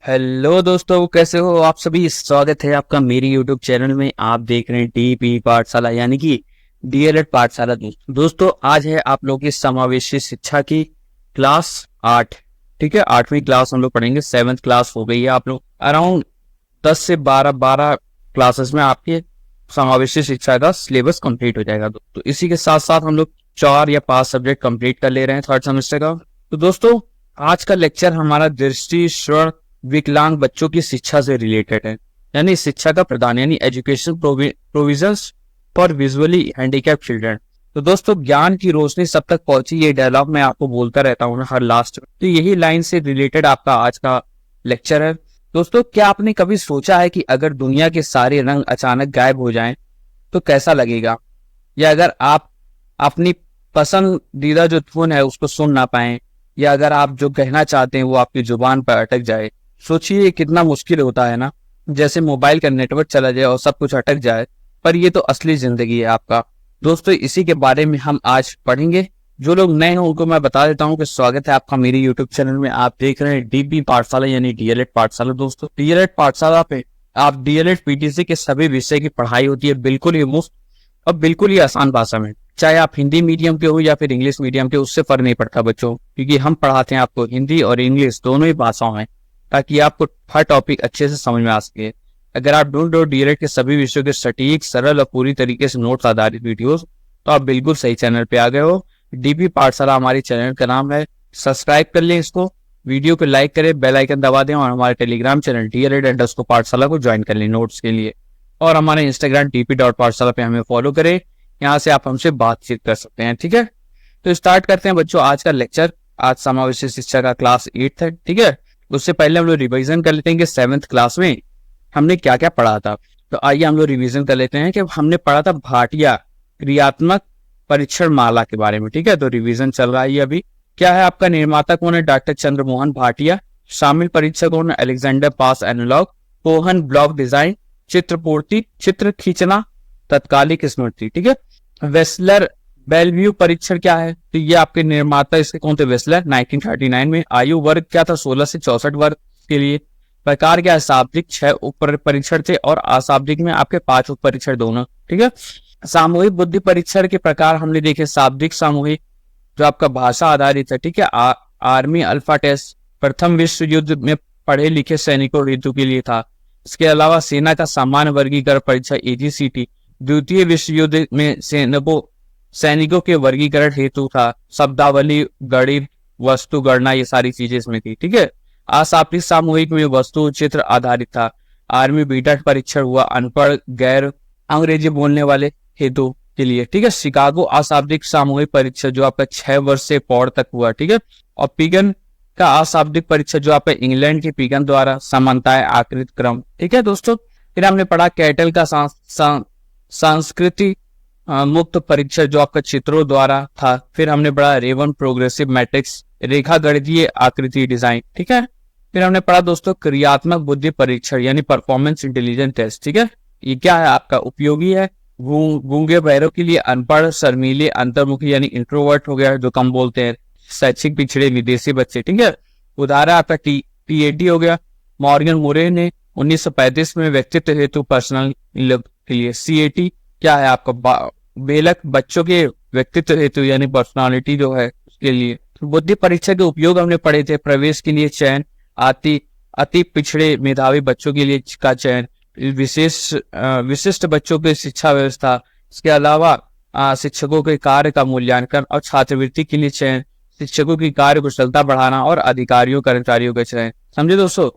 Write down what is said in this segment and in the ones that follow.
Hello दोस्तों, कैसे हो आप सभी। स्वागत है आपका मेरी यूट्यूब चैनल में। आप देख रहे हैं डीपी पाठशाला यानी कि डीएलएड पाठशाला। दोस्तों आज है आप लोगों की समावेशी शिक्षा की क्लास 8। ठीक है, 8वीं क्लास हम लोग पढ़ेंगे। 7th क्लास हो गई है। आप लोग अराउंड 10 से 12 क्लासेस में आपके समावेशी शिक्षा का सिलेबस कंप्लीट हो जाएगा। तो इसी के साथ साथ हम लोग 4 या 5 सब्जेक्ट कंप्लीट कर ले रहे हैं थर्ड सेमेस्टर का। तो दोस्तों आज का लेक्चर हमारा दृष्टि श्रवण विकलांग बच्चों की शिक्षा से रिलेटेड है, यानी शिक्षा का प्रदान, यानी education provisions for visually handicap children. तो दोस्तों ज्ञान की रोशनी सब तक पहुंची, ये डायलॉग मैं आपको बोलता रहता हूँ हर लास्ट में। तो यही लाइन से रिलेटेड आपका आज का लेक्चर है। दोस्तों क्या आपने कभी सोचा है कि अगर दुनिया के सारे रंग अचानक गायब हो जाएं तो कैसा लगेगा, या अगर आप अपनी पसंदीदा जो धुन है उसको सुन ना पाए, या अगर आप जो कहना चाहते हैं वो आपकी जुबान पर अटक जाए। सोचिए कितना मुश्किल होता है ना, जैसे मोबाइल का नेटवर्क चला जाए और सब कुछ अटक जाए। पर ये तो असली जिंदगी है आपका। दोस्तों इसी के बारे में हम आज पढ़ेंगे। जो लोग नए हैं उनको मैं बता देता हूं कि स्वागत है आपका मेरी यूट्यूब चैनल में। आप देख रहे हैं डीपी पाठशाला यानी डीएलएड पाठशाला। दोस्तों डीएलएड पाठशाला पे आप डीएलएड पीटीसी के सभी विषय की पढ़ाई होती है, बिल्कुल ही मुफ्त और बिल्कुल ही आसान भाषा में। चाहे आप हिंदी मीडियम के हो या फिर इंग्लिश मीडियम के, उससे फर्क नहीं पड़ता बच्चों, क्योंकि हम पढ़ाते हैं आपको हिंदी और इंग्लिश दोनों ही भाषाओं में, ताकि आपको हर टॉपिक अच्छे से समझ में आ सके। अगर आप ढूंढ रहे हो डीएलएड के सभी विषयों के सटीक, सरल और पूरी तरीके से नोट्स आधारित वीडियोस, तो आप बिल्कुल सही चैनल पे आ गए हो। डीपी पाठशाला हमारी चैनल का नाम है। सब्सक्राइब कर लें इसको, वीडियो को लाइक करें, बेल आइकन दबा दें और हमारे टेलीग्राम चैनल डीएलएड पाठशाला को ज्वाइन कर लें नोट्स के लिए। और हमारे इंस्टाग्राम dp.पाठशाला पे हमें फॉलो करें, यहाँ से आप हमसे बातचीत कर सकते हैं। ठीक है, तो स्टार्ट करते हैं बच्चों आज का लेक्चर। आज समावेशी शिक्षा का क्लास 8 है। ठीक है, उससे पहले हम लोग रिवीजन कर लेते हैं कि 7th क्लास में हमने क्या क्या पढ़ा था। तो आइए हम लोग रिवीजन कर लेते हैं कि हमने पढ़ा था भाटिया क्रियात्मक परीक्षण माला के बारे में। ठीक है, तो रिवीजन चल रहा है अभी। क्या है आपका निर्माता कौन है? डॉक्टर चंद्रमोहन भाटिया। शामिल परीक्षक कौन है? अलेक्जेंडर पास एनालॉग, कोहन ब्लॉक डिजाइन, चित्रपूर्ति, चित्र खींचना, तत्कालिक स्मृति। ठीक है, वेस्लर बेलव्यू परीक्षण क्या है? तो ये आपके निर्माता इसके कौन थे? वेस्लर, 1939 में। आयु वर्ग क्या था? 16 से 64 वर्ग के लिए। प्रकार क्या है? शाब्दिक 6 उप परीक्षण थे और अशाब्दिक में आपके 5 उप परीक्षण दोनों। ठीक है, सामूहिक बुद्धि परीक्षण के प्रकार हमने देखे, शाब्दिक, सामूहिक, जो आपका भाषा आधारित है। ठीक है, आर्मी अल्फा टेस्ट प्रथम विश्व युद्ध में पढ़े लिखे सैनिकों हेतु के लिए था। इसके अलावा सेना का सामान्य वर्गीकरण परीक्षा एजीसीटी द्वितीय विश्व युद्ध में सैनिकों के वर्गीकरण हेतु था। शब्दावली, गणित, वस्तु गणना, ये सारी चीजें इसमें थी। ठीक है, अशाब्दिक सामूहिक में वस्तु चित्र आधारित था। आर्मी बीटा परीक्षण हुआ अनपढ़ गैर अंग्रेजी बोलने वाले हेतु के लिए। ठीक है, शिकागो अशाब्दिक सामूहिक परीक्षा जो आपका 6 वर्ष से पौड़ तक हुआ। ठीक है, और पिगन का अशाब्दिक परीक्षा जो आपका इंग्लैंड के पिगन द्वारा समानताएं आकृत क्रम। ठीक है दोस्तों, फिर हमने पढ़ा कैटल का संस्कृति मुक्त परीक्षा जो आपका चित्रों द्वारा था। फिर हमने पढ़ा रेवन प्रोग्रेसिव मैट्रिक्स, रेखा गणितीय आकृति डिजाइन। ठीक है, फिर हमने पढ़ा दोस्तों क्रियात्मक बुद्धि परीक्षण यानी परफॉर्मेंस इंटेलिजेंस टेस्ट। ठीक है, ये क्या है आपका? उपयोगी है गूंगे बहरों के लिए, अनपढ़, शर्मीले, अंतर्मुखी यानी इंट्रोवर्ट हो गया जो कम बोलते हैं, शैक्षिक पिछड़े, विदेशी बच्चे। ठीक है, उदाहरण आपका टीएटी हो गया। मॉर्गन मुरे ने 1935 में व्यक्तित्व हेतु पर्सनल के लिए। सीएटी क्या है आपका? बेलक बच्चों के व्यक्तित्व हेतु यानी पर्सनालिटी जो है उसके लिए। बुद्धि परीक्षा के उपयोग हमने पढ़े थे। प्रवेश के लिए चयन, अति पिछड़े मेधावी बच्चों के लिए का चयन, विशिष्ट बच्चों की शिक्षा व्यवस्था। इसके अलावा शिक्षकों के कार्य का मूल्यांकन और छात्रवृत्ति के लिए चयन, शिक्षकों की कार्य कुशलता बढ़ाना और अधिकारियों कर्मचारियों का चयन। समझे दोस्तों?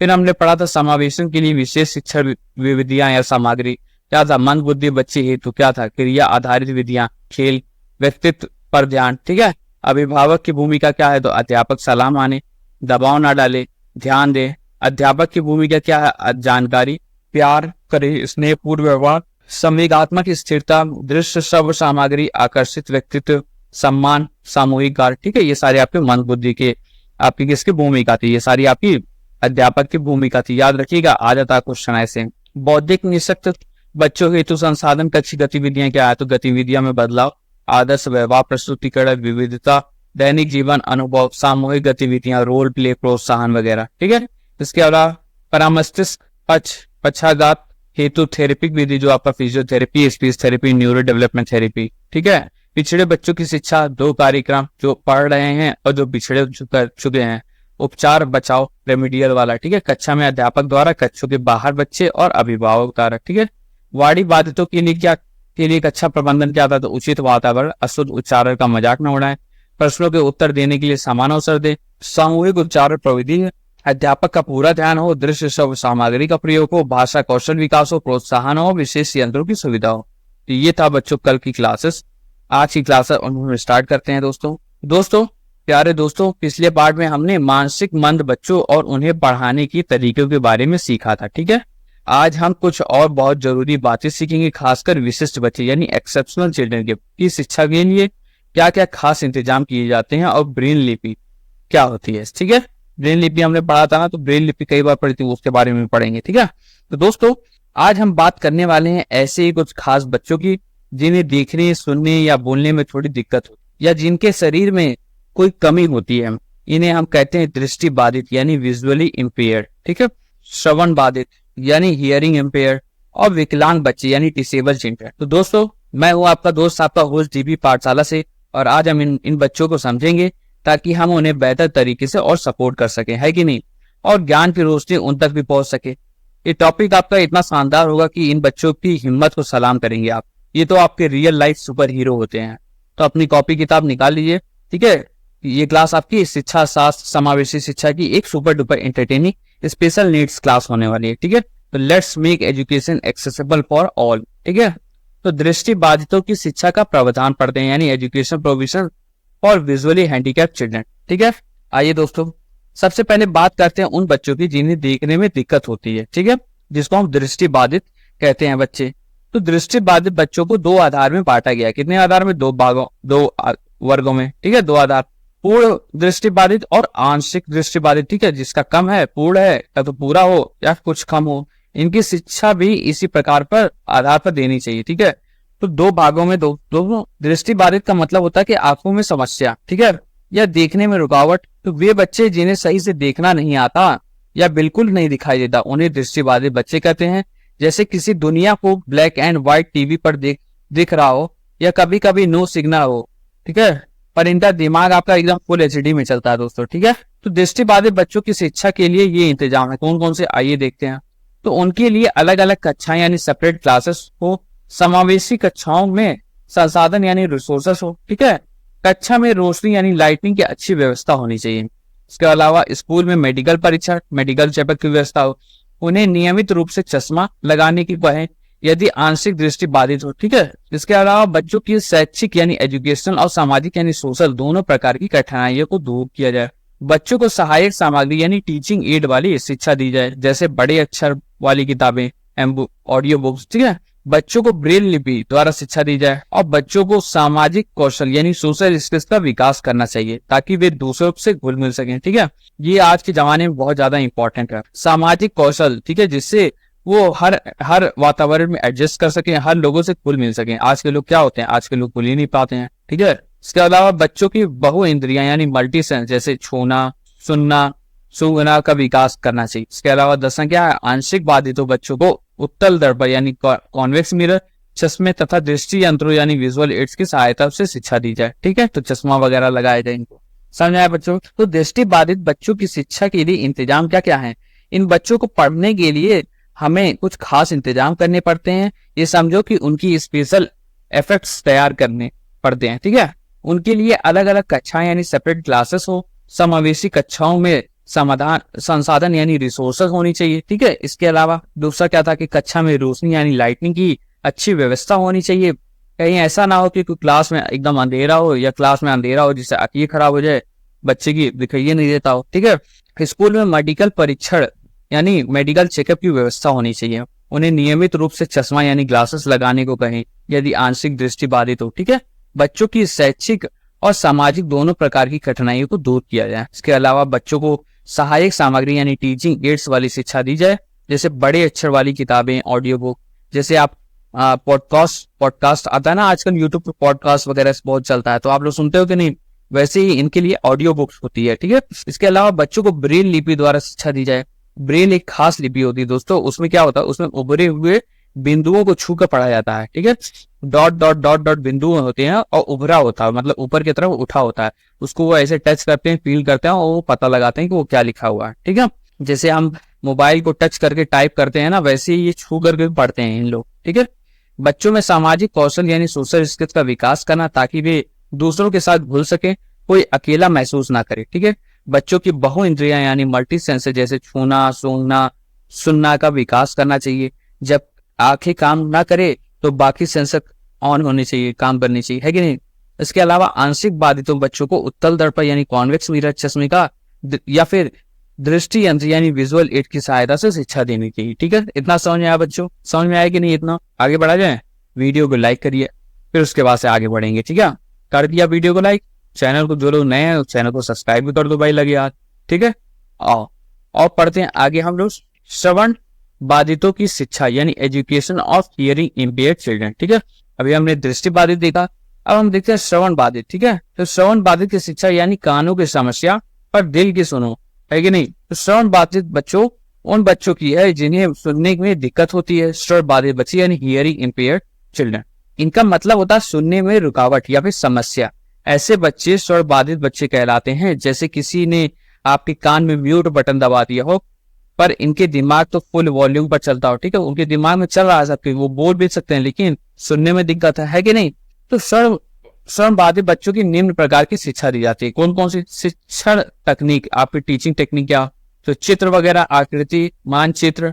फिर हमने पढ़ा था समावेशन के लिए विशेष शिक्षा विधियां या सामग्री। क्या था? मंद बुद्धि बच्चे हेतु क्या था? क्रिया आधारित विधियां, खेल, व्यक्तित्व पर ध्यान। ठीक है, अभिभावक की भूमिका क्या है? तो अध्यापक सलाह माने, दबाव ना डाले, ध्यान दे। अध्यापक की भूमिका क्या है? जानकारी, प्यार करे, स्नेहपूर्ण व्यवहार, संवेगात्मक स्थिरता, दृश्य श्रव्य सामग्री, आकर्षित व्यक्तित्व, सम्मान, सामूहिक कार्य। ठीक है, ये सारे आपके मंद बुद्धि के आपकी किसकी भूमिका थी? ये सारी आपकी अध्यापक की भूमिका थी। याद रखिएगा, आ जाता क्वेश्चन ऐसे। बौद्धिक निःशक्त बच्चों हेतु संसाधन कक्षी गतिविधियां क्या है? तो गतिविधियां में बदलाव, आदर्श व्यवहार प्रस्तुतिकरण, विविधता, दैनिक जीवन अनुभव, सामूहिक गतिविधियां, रोल प्ले, प्रोत्साहन वगैरह। ठीक है, इसके अलावा परामर्शित पक्षाघात हेतु थेरेपिक विधि जो आपका physiotherapy, speech therapy, neuro development therapy, ठीक है। पिछड़े बच्चों की शिक्षा 2 कार्यक्रम जो पढ़ रहे हैं और जो पिछड़े चुके हैं, उपचार बचाव रेमिडियल वाला, ठीक है। कक्षा में अध्यापक द्वारा, कक्षों के बाहर बच्चे और अभिभावक द्वारा, ठीक है। वाणी बाधितों के लिए कक्षा प्रबंधन क्या था, तो उचित वातावरण, अशुद्ध उच्चारण का मजाक न उड़ाएं, प्रश्नों के उत्तर देने के लिए समान अवसर दे, सामूहिक उच्चारण प्रविधि है, अध्यापक का पूरा ध्यान हो, दृश्य श्रव्य सामग्री का प्रयोग हो, भाषा कौशल विकास हो, प्रोत्साहन हो, विशेष यंत्रों की सुविधा हो। तो ये था बच्चों कल की क्लासेस। आज की क्लास हम स्टार्ट करते हैं दोस्तों प्यारे दोस्तों, पिछले पार्ट में हमने मानसिक मंद बच्चों और उन्हें पढ़ाने की तरीकों के बारे में सीखा था, ठीक है। आज हम कुछ और बहुत जरूरी बातें सीखेंगे, खासकर विशिष्ट बच्चे यानी एक्सेप्शनल चिल्ड्रन की शिक्षा के लिए क्या क्या खास इंतजाम किए जाते हैं और ब्रेन लिपि क्या होती है, ठीक है। ब्रेन लिपि हमने पढ़ा था ना, तो ब्रेन लिपि कई बार पढ़ी थी, उसके बारे में पढ़ेंगे, ठीक है। तो दोस्तों आज हम बात करने वाले हैं ऐसे ही कुछ खास बच्चों की जिन्हें देखने, सुनने या बोलने में थोड़ी दिक्कत होती है या जिनके शरीर में कोई कमी होती है। इन्हें हम कहते हैं दृष्टि बाधित यानी विजुअली इम्पेयर्ड, ठीक है। श्रवण बाधित यानी हियरिंग इम्पेयर्ड और विकलांग बच्चे यानी डिसेबल चिल्ड्रन। तो दोस्तों मैं हूँ आपका दोस्त, आपका होस्ट डीपी पाठशाला से, और आज हम इन बच्चों को समझेंगे ताकि हम उन्हें बेहतर तरीके से और सपोर्ट कर सकें, है कि नहीं, और ज्ञान की रोशनी उन तक भी पहुंच सके। ये टॉपिक आपका इतना शानदार होगा कि इन बच्चों की हिम्मत को सलाम करेंगे आप। ये तो आपके रियल लाइफ सुपर हीरो होते हैं। तो अपनी कॉपी किताब निकाल लीजिए, ठीक है। ये क्लास आपकी शिक्षा शास्त्र समावेशी शिक्षा की एक super duper entertaining special needs class होने वाली है, ठीक है। तो let's make education accessible for all, ठीक है। तो दृष्टि बाधितों की शिक्षा का प्रावधान पढ़ते हैं यानी education provision for visually handicap children, ठीक है। आइए दोस्तों सबसे पहले बात करते हैं उन बच्चों की जिन्हें देखने में दिक्कत होती है, ठीक है, जिसको हम दृष्टि बाधित कहते हैं बच्चे। तो दृष्टि बाधित बच्चों को 2 आधार में बांटा गया है। कितने आधार में? 2 वर्गों में, ठीक है। 2 आधार, पूर्ण दृष्टि बाधित और आंशिक दृष्टि बाधित, ठीक है। जिसका कम है, पूर्ण है, या तो पूरा हो या कुछ कम हो। इनकी शिक्षा भी इसी प्रकार पर आधार पर देनी चाहिए, ठीक है। तो 2 भागों में दो दृष्टि बाधित का मतलब होता है कि आंखों में समस्या, ठीक है, या देखने में रुकावट। तो वे बच्चे जिन्हें सही से देखना नहीं आता या बिल्कुल नहीं दिखाई देता उन्हें दृष्टि बाधित बच्चे कहते हैं। जैसे किसी दुनिया को ब्लैक एंड व्हाइट टीवी पर दिख रहा हो या कभी कभी नो सिग्नल हो, ठीक है, पर इनका दिमाग आपका एकदम फुल एचडी में चलता है दोस्तों, ठीक है। तो दृष्टि बाधित बच्चों की शिक्षा के लिए ये इंतजाम है। कौन कौन से, आइए देखते हैं। तो उनके लिए अलग अलग कक्षाएं यानी सेपरेट क्लासेस हो, समावेशी कक्षाओं में संसाधन यानी रिसोर्सेस हो, ठीक है। कक्षा में रोशनी यानी लाइटिंग की अच्छी व्यवस्था होनी चाहिए। इसके अलावा स्कूल में मेडिकल परीक्षण, मेडिकल चेकअप की व्यवस्था हो। उन्हें नियमित रूप से चश्मा लगाने की कहें यदि आंशिक दृष्टि बाधित हो, ठीक है। इसके अलावा बच्चों की शैक्षिक यानी एजुकेशनल और सामाजिक यानी सोशल दोनों प्रकार की कठिनाइयों को दूर किया जाए। बच्चों को सहायक सामग्री यानी टीचिंग एड वाली शिक्षा दी जाए, जैसे बड़े अक्षर वाली किताबें, ऑडियो बुक्स, ठीक है। बच्चों को ब्रेल लिपि द्वारा शिक्षा दी जाए और बच्चों को सामाजिक कौशल यानी सोशल स्किल्स का विकास करना चाहिए ताकि वे दूसरों से घुल मिल सकें, ठीक है। ये आज के जमाने में बहुत ज्यादा इंपॉर्टेंट है, सामाजिक कौशल, ठीक है, जिससे वो हर वातावरण में एडजस्ट कर सकें, हर लोगों से घुल मिल सकें। आज के लोग क्या होते हैं, आज के लोग घुल ही नहीं पाते हैं, ठीक है। इसके अलावा बच्चों की बहु इंद्रियां यानी मल्टी सेंस जैसे छूना, सुनना, सूंघना का विकास करना चाहिए। इसके अलावा 10 क्या है, आंशिक बाधितों बच्चों को उत्तल दर्पण यानी कॉन्वेक्स मिरर, चश्मे तथा दृष्टि यंत्रों यानी विजुअल एड्स की सहायता से शिक्षा दी जाए, ठीक है। तो चश्मा वगैरह लगाया जाए इनको, समझ आया बच्चों। तो दृष्टि बाधित बच्चों की शिक्षा के लिए इंतजाम क्या क्या है। इन बच्चों को पढ़ने के लिए हमें कुछ खास इंतजाम करने पड़ते हैं। ये समझो कि उनकी स्पेशल इफेक्ट्स तैयार करने पड़ते हैं, ठीक है। उनके लिए अलग अलग कक्षाएं यानी सेपरेट क्लासेस हो, समावेशी कक्षाओं में संसाधन यानी रिसोर्सेज होनी चाहिए, ठीक है। इसके अलावा दूसरा क्या था कि कक्षा में रोशनी यानी लाइटिंग की अच्छी व्यवस्था होनी चाहिए। कहीं ऐसा ना हो कि कोई क्लास में एकदम अंधेरा हो या क्लास में अंधेरा हो जिससे आंखें खराब हो जाए, बच्चे की दिखाई नहीं देता हो, ठीक है। स्कूल में मेडिकल परीक्षण यानी मेडिकल चेकअप की व्यवस्था होनी चाहिए। उन्हें नियमित रूप से चश्मा यानी ग्लासेस लगाने को कहें यदि आंशिक दृष्टि बाधित हो, ठीक है। बच्चों की शैक्षिक और सामाजिक दोनों प्रकार की कठिनाइयों को दूर किया जाए। इसके अलावा बच्चों को सहायक सामग्री यानी टीचिंग एड्स वाली शिक्षा दी जाए, जैसे बड़े अक्षर वाली किताबें, ऑडियो बुक, जैसे आप पॉडकास्ट आता है ना आजकल यूट्यूब पे, पॉडकास्ट वगैरह बहुत चलता है, तो आप लोग सुनते हो कि नहीं, वैसे ही इनके लिए ऑडियो बुक्स होती है, ठीक है। इसके अलावा बच्चों को ब्रेल लिपि द्वारा शिक्षा दी जाए, ब्रेल एक खास लिपि होती है दोस्तों, उसमें क्या होता है, उसमें उभरे हुए बिंदुओं को छू कर पढ़ा जाता है, ठीक है। डॉट डॉट डॉट डॉट बिंदु होते हैं और उभरा होता है, मतलब ऊपर की तरफ उठा होता है, उसको वो ऐसे टच करते हैं, फील करते हैं और वो पता लगाते हैं कि वो क्या लिखा हुआ है, ठीक है। जैसे हम मोबाइल को टच करके टाइप करते हैं ना, वैसे ही ये छू करके पढ़ते हैं इन लोग, ठीक है। बच्चों में सामाजिक कौशल यानी सोशल स्किल्स का विकास करना, ताकि वे दूसरों के साथ घुल सके, कोई अकेला महसूस ना करे, ठीक है। बच्चों की बहु इंद्रियां यानी मल्टी सेंसर, जैसे छूना, सूंघना, सुनना का विकास करना चाहिए। जब आंखें काम ना करे तो बाकी सेंसर ऑन होने चाहिए, काम करनी चाहिए, है कि नहीं। इसके अलावा आंशिक बाधितों बच्चों को उत्तल दर्पण यानी कॉन्वेक्स मिरर चश्मे का या फिर दृष्टि यंत्र यानी विजुअल एड की सहायता से शिक्षा देनी चाहिए, ठीक है। इतना समझ में आया बच्चों, समझ में आया कि नहीं। इतना आगे बढ़ा जाए, वीडियो को लाइक करिए, फिर उसके बाद से आगे बढ़ेंगे, ठीक है। कर दिया वीडियो को लाइक, चैनल को जो लोग नए हैं चैनल को सब्सक्राइब भी कर दो भाई, लगे हाथ, ठीक है। और पढ़ते हैं आगे हम लोग श्रवण बाधितों की शिक्षा यानी education of hearing impaired children, ठीक है। अभी हमने दृष्टि बाधित देखा, अब हम देखते हैं श्रवण बाधित, ठीक है। तो श्रवण बाधित की शिक्षा यानी कानों की समस्या पर दिल की सुनो, है कि नहीं। तो श्रवण बाधित बच्चों उन बच्चों की है जिन्हें सुनने में दिक्कत होती है। श्रवण बाधित बच्चे यानी हियरिंग इम्पेयर्ड चिल्ड्रन, इनका मतलब होता है सुनने में रुकावट या फिर समस्या। ऐसे बच्चे श्रवण बाधित बच्चे कहलाते हैं। जैसे किसी ने आपके कान में म्यूट बटन दबा दिया हो, पर इनके दिमाग तो फुल वॉल्यूम पर चलता हो, ठीक है। उनके दिमाग में चल रहा है सब कुछ, वो बोल भी सकते हैं, लेकिन सुनने में दिक्कत है कि नहीं। तो श्रवण बाधित बच्चों की निम्न प्रकार की शिक्षा दी जाती है। कौन कौन सी शिक्षण तकनीक, आपकी टीचिंग टेक्निक क्या, तो चित्र वगैरह, आकृति, मानचित्र,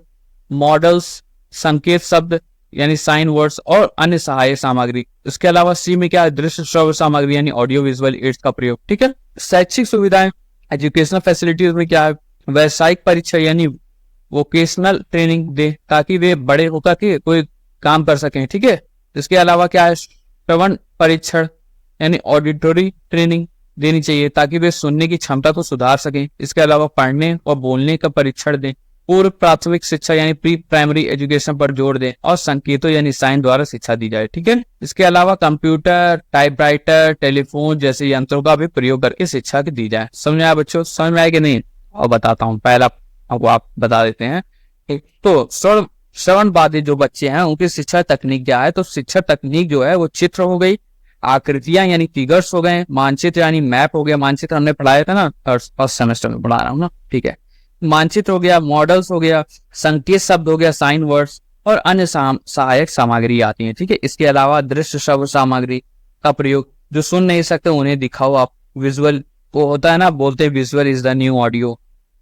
मॉडल्स, संकेत शब्द यानी साइन वर्ड्स और अन्य सहायक सामग्री। इसके अलावा सी में क्या है, दृश्य श्रव्य सामग्री यानी ऑडियो विजुअल एड्स का प्रयोग, ठीक है। शैक्षिक सुविधाएं, एजुकेशनल फैसिलिटीज में क्या है, व्यावसायिक परीक्षा यानी वोकेशनल ट्रेनिंग दे, ताकि वे बड़े होकर के कोई काम कर सकें, ठीक है। इसके अलावा क्या है, श्रवण परीक्षण यानी ऑडिटरी ट्रेनिंग देनी चाहिए, ताकि वे सुनने की क्षमता को सुधार सकें। इसके अलावा पढ़ने और बोलने का परीक्षण दें। पूर्व प्राथमिक शिक्षा यानी प्री प्राइमरी एजुकेशन पर जोर दें और संकेतों यानी साइन द्वारा शिक्षा दी जाए, ठीक है। इसके अलावा कंप्यूटर, टाइपराइटर, टेलीफोन जैसे यंत्रों का भी प्रयोग करके शिक्षा दी जाए। समझ में आया बच्चों, समझ में आया कि नहीं। और बताता हूँ, पहला आपको आप बता देते हैं। तो श्रवण बाधित जो बच्चे हैं उनकी शिक्षा तकनीक क्या है, तो शिक्षा तकनीक जो है वो चित्र हो गई, आकृतियां यानी फिगर्स हो गए, मानचित्र यानी मैप हो गया, मानचित्र हमने पढ़ाया था ना फर्स्ट सेमेस्टर में, पढ़ा रहा हूँ ना, ठीक है। मानचित्र हो गया, मॉडल्स हो गया, संकेत शब्द हो गया, साइन वर्ड्स और अन्य सहायक सामग्री आती है, ठीक है। इसके अलावा दृश्य श्रव्य सामग्री का प्रयोग, जो सुन नहीं सकते उन्हें दिखाओ आप, विजुअल, वो होता है ना, बोलते हैं visual is the new audio.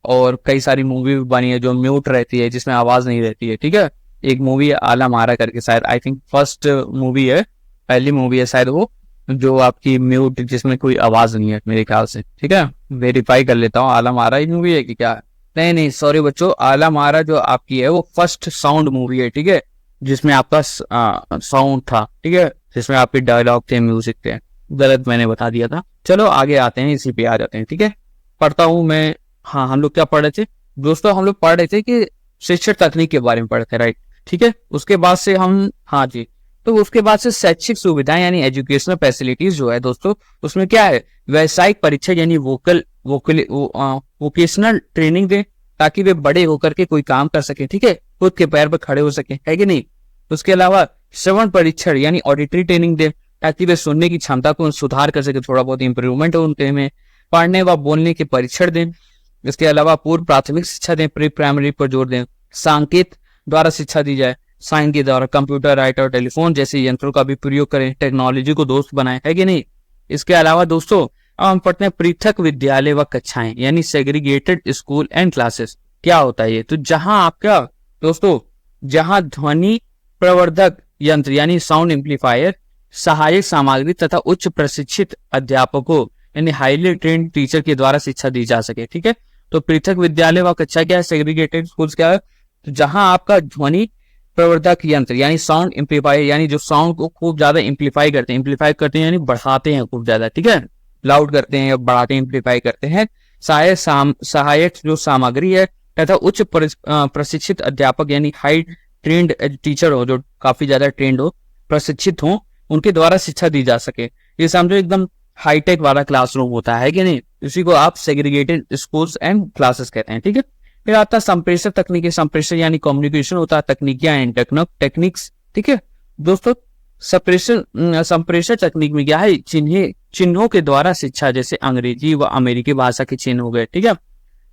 और कई सारी मूवी भी बनी है जो म्यूट रहती है, जिसमें आवाज नहीं रहती है, ठीक है। एक मूवी है आलम आरा करके, शायद आई थिंक फर्स्ट मूवी है, पहली मूवी है शायद वो, जो आपकी म्यूट, जिसमें कोई आवाज नहीं है मेरे ख्याल से, ठीक है। वेरीफाई कर लेता हूँ, आलम आरा ही मूवी है कि क्या, नहीं सॉरी बच्चों, आलम आरा जो आपकी है वो फर्स्ट साउंड मूवी है, ठीक है, जिसमें आपका साउंड था, ठीक है, जिसमें आपके डायलॉग थे, म्यूजिक थे। गलत मैंने बता दिया था। चलो आगे आते हैं, इसी पे आ जाते हैं, ठीक है। पढ़ता हूँ मैं। हाँ, हम लोग क्या पढ़ रहे थे दोस्तों, हम लोग पढ़ रहे थे कि शिक्षण तकनीक के बारे में पढ़े थे, राइट, ठीक है। उसके बाद से हम, हाँ जी, तो उसके बाद से शैक्षिक सुविधाएं यानी एजुकेशनल फैसिलिटीज जो है दोस्तों, उसमें क्या है, व्यावसायिक परीक्षा यानी वोकेशनल ट्रेनिंग दे, ताकि वे बड़े होकर के कोई काम कर सके, ठीक है, खुद के पैर पर खड़े हो सके, है कि नहीं। उसके अलावा श्रवण परीक्षण यानी ऑडिटरी ट्रेनिंग दे, ताकि वे सुनने की क्षमता को सुधार कर सके, थोड़ा बहुत इंप्रूवमेंट हो उनके में। पढ़ने व बोलने के परीक्षण दें। इसके अलावा पूर्व प्राथमिक शिक्षा दें, प्री प्राइमरी पर जोर दें। सांकेत द्वारा शिक्षा दी जाए, साइन के द्वारा कंप्यूटर, राइटर, टेलीफोन जैसे यंत्रों का भी प्रयोग करें, टेक्नोलॉजी को दोस्त बनाएं, है कि नहीं। इसके अलावा दोस्तों अब हम पढ़ते हैं पृथक विद्यालय व कक्षाएं यानी सेग्रीगेटेड स्कूल एंड क्लासेस। क्या होता है ये, तो जहां आपका दोस्तों, जहां ध्वनि प्रवर्धक यंत्र यानी साउंड एम्पलीफायर, सहायक सामग्री तथा उच्च प्रशिक्षित अध्यापकों यानी हाईली ट्रेंड टीचर के द्वारा शिक्षा दी जा सके, ठीक है। तो पृथक विद्यालय व कक्षा क्या है, सेग्रीगेटेड स्कूल्स क्या है, तो जहां आपका ध्वनि प्रवर्धक यंत्र यानी साउंड एम्पलीफायर यानी जो साउंड को खूब ज्यादा एम्पलीफाई करते हैं यानी बढ़ाते हैं खूब ज्यादा, ठीक है, लाउड करते हैं या बढ़ाते हैं, एम्पलीफाई करते हैं। सहायक जो सामग्री है तथा उच्च प्रशिक्षित अध्यापक यानी हाई ट्रेंड टीचर हो, जो काफी ज्यादा ट्रेंड हो, प्रशिक्षित हो, उनके द्वारा शिक्षा दी जा सके। ये समझो एकदम हाईटेक वाला क्लासरूम होता है कि नहीं, इसी को आप सेग्रीगेटेड स्कूल्स एंड क्लासेस कहते हैं, ठीक है। फिर आता है संप्रेषण तकनीकी। संप्रेषण यानी कम्युनिकेशन होता है, तकनीकियां एंड टेक्निक्स। ठीक है दोस्तों, संप्रेषण तकनीक में क्या है, चिन्हों के द्वारा शिक्षा, जैसे अंग्रेजी व अमेरिकी भाषा के चिन्ह हो गए। ठीक है,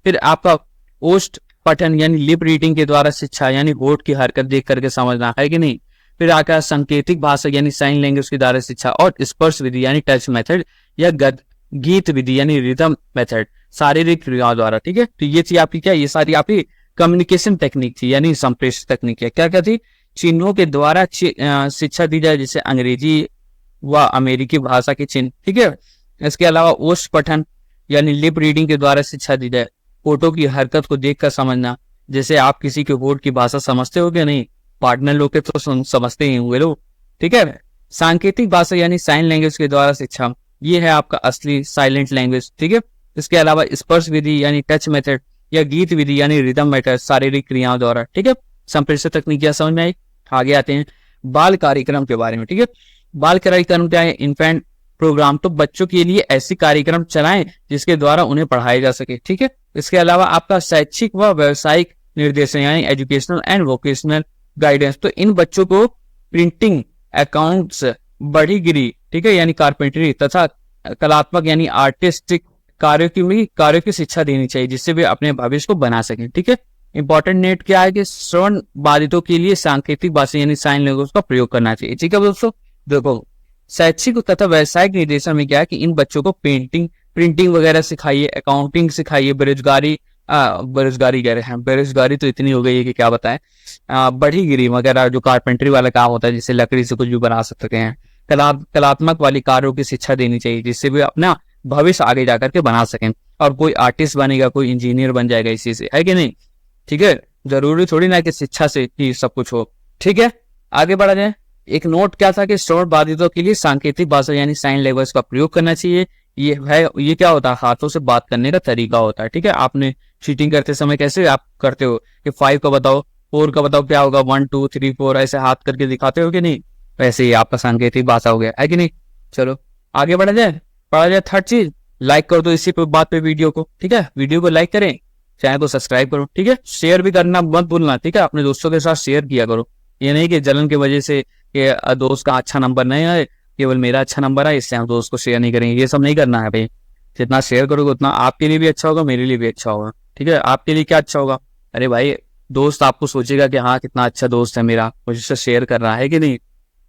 फिर आपका ओस्ट पठन यानी लिप रीडिंग के द्वारा शिक्षा, यानी होठ की हरकत देख करके समझना, है कि नहीं। फिर आता सांकेतिक भाषा यानी साइन लैंग्वेज के द्वारा शिक्षा, और स्पर्श विधि यानी टच मेथड, या गीत विधि यानी रिदम मेथड, शारीरिक क्रियाओं द्वारा। ठीक है, तो ये थी आपकी क्या, ये सारी आपकी कम्युनिकेशन टेक्निक थी, यानी संप्रेषण तकनीक है। क्या क्या थी, चिन्हों के द्वारा शिक्षा दी जाए, जैसे अंग्रेजी व अमेरिकी भाषा के चिन्ह। ठीक है, इसके अलावा ओष्ठ पठन यानी लिप रीडिंग के द्वारा शिक्षा दी जाए, होठों की हरकत को देखकर समझना, जैसे आप किसी के होठ की भाषा समझते हो क्या, नहीं, पार्टनर लोग के तो समझते ही हुए लोग। ठीक है, सांकेतिक भाषा यानी साइन लैंग्वेज के द्वारा शिक्षा, ये है आपका असली साइलेंट लैंग्वेज। ठीक है, इसके अलावा स्पर्श विधि यानी टच मेथड, या गीत विधि यानी रिदम मेथड, शारीरिक क्रियाओं द्वारा। ठीक है, संप्रेषण तकनीक क्या समझ में आई। आगे आते हैं बाल कार्यक्रम के बारे में। ठीक है, बाल कार्यक्रम क्या है, इन्फेंट प्रोग्राम, तो बच्चों के लिए ऐसी कार्यक्रम चलाएं जिसके द्वारा उन्हें पढ़ाया जा सके। ठीक है, इसके अलावा आपका शैक्षिक व व्यावसायिक निर्देशन यानी एजुकेशनल एंड वोकेशनल गाइडेंस, तो इन बच्चों को प्रिंटिंग, अकाउंट्स, बढ़ीगिरी, ठीक है, यानी कारपेंटरी, तथा कलात्मक यानी आर्टिस्टिक कार्यों की शिक्षा देनी चाहिए, जिससे वे अपने भविष्य को बना सकें। ठीक है, इंपॉर्टेंट नेट क्या है कि श्रवण बाधितों के लिए सांकेतिक भाषा यानी साइन लैंग्वेज का प्रयोग करना चाहिए। ठीक है दोस्तों, देखो शैक्षिक तथा व्यवसायिक निर्देशन में क्या है कि इन बच्चों को प्रिंटिंग वगैरह सिखाइए, अकाउंटिंग सिखाइए, बेरोजगारी कह रहे हैं, बेरोजगारी तो इतनी हो गई है कि क्या बताएं, बढ़ीगिरी वगैरह जो कारपेंटरी वाला काम होता है, जिससे लकड़ी से कुछ भी बना सकते हैं, कलात्मक वाली कार्यों की शिक्षा देनी चाहिए, जिससे वे अपना भविष्य आगे जाकर के बना सकें, और कोई आर्टिस्ट बनेगा, कोई इंजीनियर बन जाएगा इसी से, है कि नहीं। ठीक है, जरूरी थोड़ी ना कि शिक्षा से ही सब कुछ हो। ठीक है, आगे बढ़ा जाए। एक नोट क्या था कि श्रवण बाधितों के लिए सांकेतिक भाषा यानी साइन लैंग्वेज का प्रयोग करना चाहिए। ये क्या होता है, हाथों से बात करने का तरीका होता है। ठीक है, आपने चीटिंग करते समय कैसे आप करते हो कि 5 का बताओ, 4 का बताओ, क्या होगा 1 2 3 4 ऐसे हाथ करके दिखाते हो कि नहीं, वैसे ही आपका सांकेतिक भाषा हो गया, है कि नहीं। चलो आगे बढ़ा जाए। पढ़ा जाए थर्ड चीज, लाइक कर दो इसी बात पे वीडियो को। ठीक है, वीडियो को लाइक करें, चैनल को सब्सक्राइब करो। ठीक है, शेयर भी करना मत भूलना। ठीक है, अपने दोस्तों के साथ शेयर किया करो, ये नहीं कि जलन की वजह से कि दोस्त का अच्छा नंबर नहीं आए, केवल मेरा अच्छा नंबर है इससे हम दोस्त को शेयर नहीं करेंगे, ये सब नहीं करना है भाई। जितना शेयर करोगे उतना आपके लिए भी अच्छा होगा, मेरे लिए भी अच्छा होगा। ठीक है, आपके लिए क्या अच्छा होगा, अरे भाई दोस्त आपको सोचेगा कि हाँ कितना अच्छा दोस्त है मेरा, मुझसे शेयर कर रहा है कि नहीं,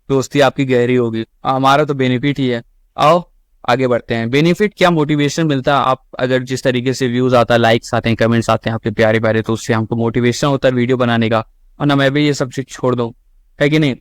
दोस्ती आपकी गहरी होगी, हमारा तो बेनिफिट ही है। आओ आगे बढ़ते हैं। बेनिफिट क्या, मोटिवेशन मिलता है, आप अगर जिस तरीके से व्यूज आता है, लाइक्स आते हैं, कमेंट्स आते हैं आपके प्यारे प्यारे, तो उससे हमको मोटिवेशन होता है वीडियो बनाने का, और ना मैं भी ये सब चीज छोड़ दूं, है कि नहीं।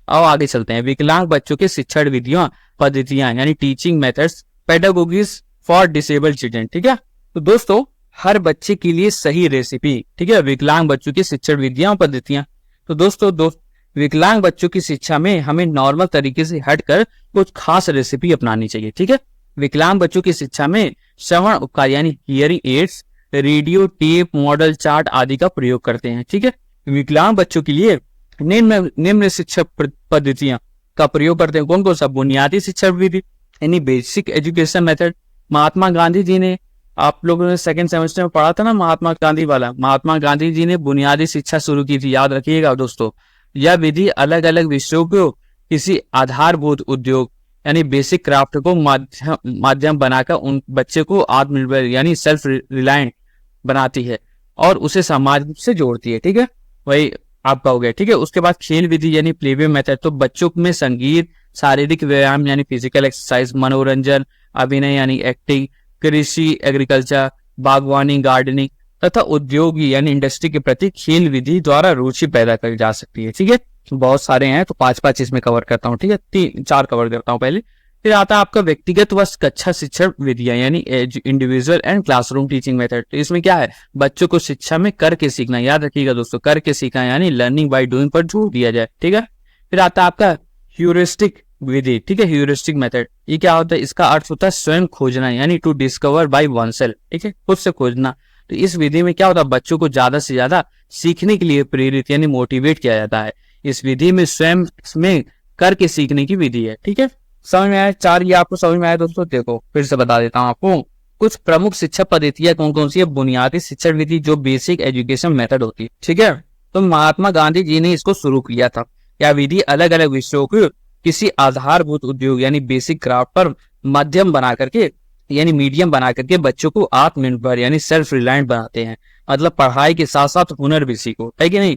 आओ आगे चलते हैं। विकलांग बच्चों के शिक्षण विधियां पद्धतियां यानी teaching methods, pedagogies for disabled children. ठीक है, तो दोस्तों हर बच्चे के लिए सही रेसिपी। ठीक है, विकलांग बच्चों की शिक्षण विधियां पद्धतियां, तो दोस्तों विकलांग बच्चों की शिक्षा में हमें नॉर्मल तरीके से हटकर कुछ खास रेसिपी अपनानी चाहिए। ठीक है, विकलांग बच्चों की शिक्षा में श्रवण उपकरण यानी hearing aids, radio, tape, model chart आदि का प्रयोग करते हैं। ठीक है, विकलांग बच्चों के लिए निम्न शिक्षा पद्धतियां का प्रयोग करते हैं। कौन कौन सा, बुनियादी शिक्षा विधि यानी basic education method. Mahatma Gandhi ji ने, आप लोगों ने सेकंड सेमेस्टर में पढ़ा था ना महात्मा गांधी वाला, महात्मा गांधी जी ने बुनियादी शिक्षा शुरू की थी, याद रखिएगा दोस्तों। यह विधि अलग अलग विषयों को किसी आधारभूत उद्योग यानी बेसिक क्राफ्ट को माध्यम बनाकर उन बच्चे को आत्मनिर्भर यानी सेल्फ रिलायंट बनाती है और उसे समाज से जोड़ती है। ठीक है, वही आपका हो गया। ठीक है, उसके बाद खेल विधि यानी प्लेवे मेथड, तो बच्चों में संगीत, शारीरिक व्यायाम यानी फिजिकल एक्सरसाइज, मनोरंजन, अभिनय यानी एक्टिंग, कृषि एग्रीकल्चर, बागवानी गार्डनिंग तथा उद्योग यानी इंडस्ट्री के प्रति खेल विधि द्वारा रुचि पैदा की जा सकती है। ठीक है, बहुत सारे हैं तो 5 इसमें कवर करता हूँ। ठीक है, 3-4 कवर करता हूँ पहले। फिर आता है आपका व्यक्तिगत व कक्षा शिक्षण विधियां यानी individual and classroom teaching method. तो इसमें क्या है, बच्चों को शिक्षा में करके सीखना, याद रखिएगा दोस्तों, करके सीखना यानी लर्निंग बाय डूइंग पर जोर दिया जाए। ठीक है, फिर आता है आपका ह्यूरिस्टिक विधि। ठीक है, ह्यूरिस्टिक मेथड, ये क्या होता है, इसका अर्थ होता है स्वयं खोजना यानी टू डिस्कवर बाय वनसेल्फ। ठीक है, खुद से खोजना। तो इस विधि में क्या होता है, बच्चों को ज्यादा से ज्यादा सीखने के लिए प्रेरित यानी मोटिवेट किया जाता है। इस विधि में स्वयं में करके सीखने की विधि है। ठीक है, समझ में आया 4, ये आपको समझ में आया दोस्तों। देखो फिर से बता देता हूँ आपको, कुछ प्रमुख शिक्षा पद्धतियां कौन कौन सी है? बुनियादी शिक्षा विधि जो बेसिक एजुकेशन मेथड होती है, ठीक है। तो महात्मा गांधी जी ने इसको शुरू किया था। यह विधि अलग अलग विषयों को किसी आधारभूत उद्योग यानी बेसिक क्राफ्ट पर माध्यम बना करके यानी मीडियम बना करके बच्चों को आत्मनिर्भर यानी सेल्फ रिलायंट बनाते हैं। मतलब पढ़ाई के साथ साथ हुनर भी सीखो, है कि नहीं।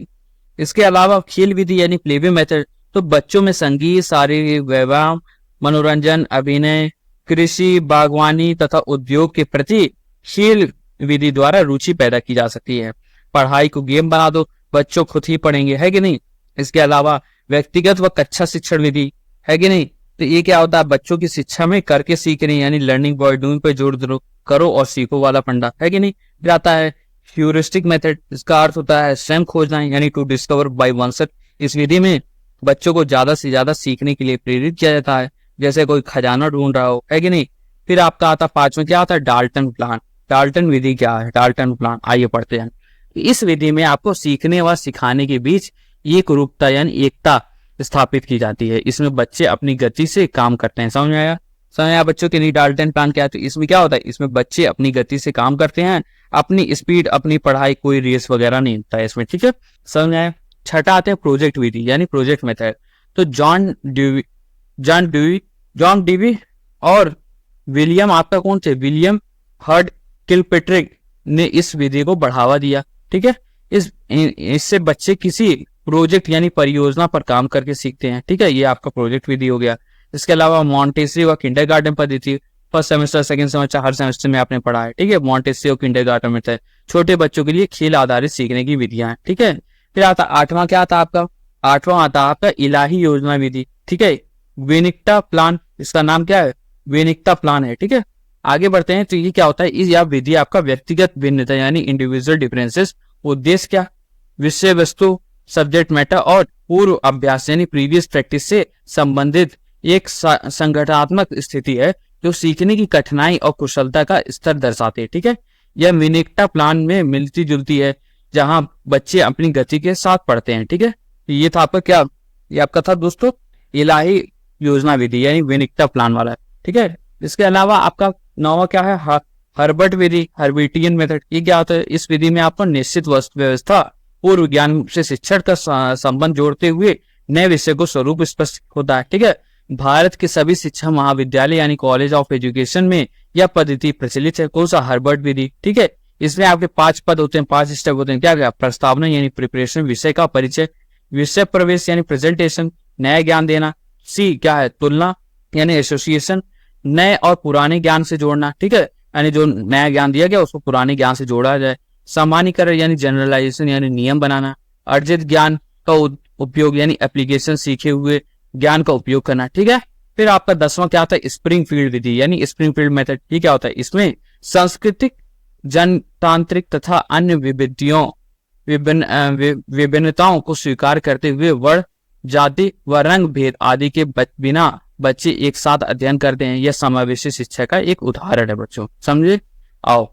इसके अलावा खेल विधि यानी प्लेवे मेथड, तो बच्चों में संगीत, शारीरिक व्यायाम, मनोरंजन, अभिनय, कृषि, बागवानी तथा उद्योग के प्रति खेल विधि द्वारा रुचि पैदा की जा सकती है। पढ़ाई को गेम बना दो, बच्चों खुद ही पढ़ेंगे, है कि नहीं। इसके अलावा व्यक्तिगत व कक्षा शिक्षण विधि, है कि नहीं। तो ये क्या होता है? बच्चों की शिक्षा में करके सीख रहे यानी लर्निंग बाय डूइंग पे जोर दो, करो और सीखो वाला फंडा, है कि नहीं। फिर आता है ह्यूरिस्टिक मेथड, इसका अर्थ होता है स्वयं खोजना यानी टू डिस्कवर बाय वनसेल्फ। इस विधि में बच्चों को ज्यादा से ज्यादा सीखने के लिए प्रेरित किया जाता है, जैसे कोई खजाना ढूंढ रहा हो, है कि नहीं। फिर आपका आता पांचवा, क्या आता है? Dalton plan. डाल्टन विधि क्या है? डाल्टन प्लान आइए पढ़ते हैं। इस विधि में आपको सीखने व सिखाने के बीच एक रूपता यानी एकता स्थापित की जाती है। इसमें बच्चे अपनी गति से काम करते हैं। समझ आया? समझ आया बच्चों के लिए डाल्टन प्लान क्या है? तो इसमें क्या होता है? इसमें बच्चे अपनी गति से काम करते हैं, अपनी स्पीड, अपनी पढ़ाई, कोई रेस वगैरह नहीं होता है इसमें, ठीक है। समझ आया? छठा आते हैं प्रोजेक्ट विधि यानी प्रोजेक्ट मेथड। तो जॉन डीवी और विलियम, आपका कौन थे? विलियम हर्ड किलपेट्रिक ने इस विधि को बढ़ावा दिया, ठीक है। इससे बच्चे किसी प्रोजेक्ट यानी परियोजना पर काम करके सीखते हैं, ठीक है। ये आपका प्रोजेक्ट विधि हो गया। इसके अलावा मॉन्टेसरी व किंडरगार्टन पद्धति, फर्स्ट सेमेस्टर, सेकंड सेमेस्टर, हर सेमेस्टर में आपने पढ़ा है, ठीक है। मॉन्टेसरी और किंडरगार्टन में थे छोटे बच्चों के लिए खेल आधारित सीखने की विधियां हैं, ठीक है। फिर आता आठवां, क्या आता आपका? आठवां आता आपका इलाही योजना विधि, ठीक है। वेनिक्टा प्लान, इसका नाम क्या है? वेनिक्टा प्लान है, ठीक है। आगे बढ़ते हैं। तो ये क्या होता है? इस यह विधि आपका व्यक्तिगत भिन्नता यानी इंडिविजुअल डिफरेंसेस, उद्देश्य क्या? विषय वस्तु, सब्जेक्ट मैटर और पूर्व अभ्यास यानी प्रीवियस प्रैक्टिस से संबंधित एक संगठनात्मक स्थिति है जो सीखने की कठिनाई और कुशलता का स्तर दर्शाते हैं, ठीक है। यह वेनिक्टा प्लान में मिलती जुलती है जहां बच्चे अपनी गति के साथ पढ़ते हैं, ठीक है। ये था आपका क्या? ये आपका था दोस्तों इलाही योजना विधि यानी वेनिक्टा प्लान वाला, ठीक है। इसके अलावा आपका नौवां क्या है? हर्बर्ट विधि, हर्बिटियन मेथड। ये क्या होता है? इस विधि में आपको निश्चित व्यवस्था, पूर्व ज्ञान से शिक्षण का संबंध जोड़ते हुए नए विषय को स्वरूप स्पष्ट होता है, ठीक है। भारत के सभी शिक्षा महाविद्यालय यानी कॉलेज ऑफ एजुकेशन में यह पद्धति प्रचलित है। कौन सा? हर्बर्ट विधि, ठीक है। इसमें आपके 5 पद होते हैं, 5 स्टेप होते हैं। क्या क्या? प्रस्तावना यानी प्रिपरेशन, विषय का परिचय, विषय प्रवेश यानी प्रेजेंटेशन, नया ज्ञान देना। सी क्या है? तुलना यानी एसोसिएशन, नए और पुराने ज्ञान से जोड़ना, ठीक है। यानी जो नया ज्ञान दिया गया उसको पुराने ज्ञान से जोड़ा जाए। सामान्यीकरण यानी जनरलाइजेशन यानी नियम बनाना। अर्जित ज्ञान का उपयोग यानी एप्लीकेशन, सीखे हुए ज्ञान का उपयोग करना, ठीक है। फिर आपका 10वां क्या होता है? स्प्रिंगफील्ड विधि यानी स्प्रिंगफील्ड मेथड। ये क्या होता है? इसमें सांस्कृतिक, जनतांत्रिक तथा अन्य विभिन्नताओं को स्वीकार करते हुए वर्ण, जाति व रंग भेद आदि के बिना बच्चे एक साथ अध्ययन करते हैं। यह समावेशी शिक्षा का एक उदाहरण है बच्चों, समझे? आओ,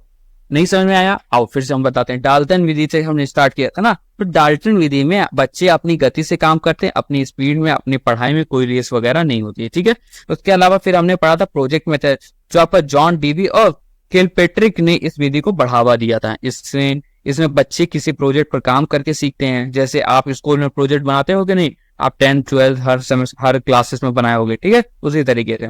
नहीं समझ में आया? आओ फिर से हम बताते हैं। डाल्टन विधि से हमने स्टार्ट किया था ना। तो डाल्टन विधि में बच्चे अपनी गति से काम करते हैं, अपनी स्पीड में, अपनी पढ़ाई में कोई रेस वगैरह नहीं होती है, ठीक है। उसके अलावा फिर हमने पढ़ा था प्रोजेक्ट मेथड, जो आपका जॉन डीवी और किलपेट्रिक ने इस विधि को बढ़ावा दिया था। इसमें बच्चे किसी प्रोजेक्ट पर काम करके सीखते हैं। जैसे आप स्कूल में प्रोजेक्ट बनाते हो कि नहीं, आप 10th 12th हर क्लासेस में बनाए होगे, ठीक है। उसी तरीके से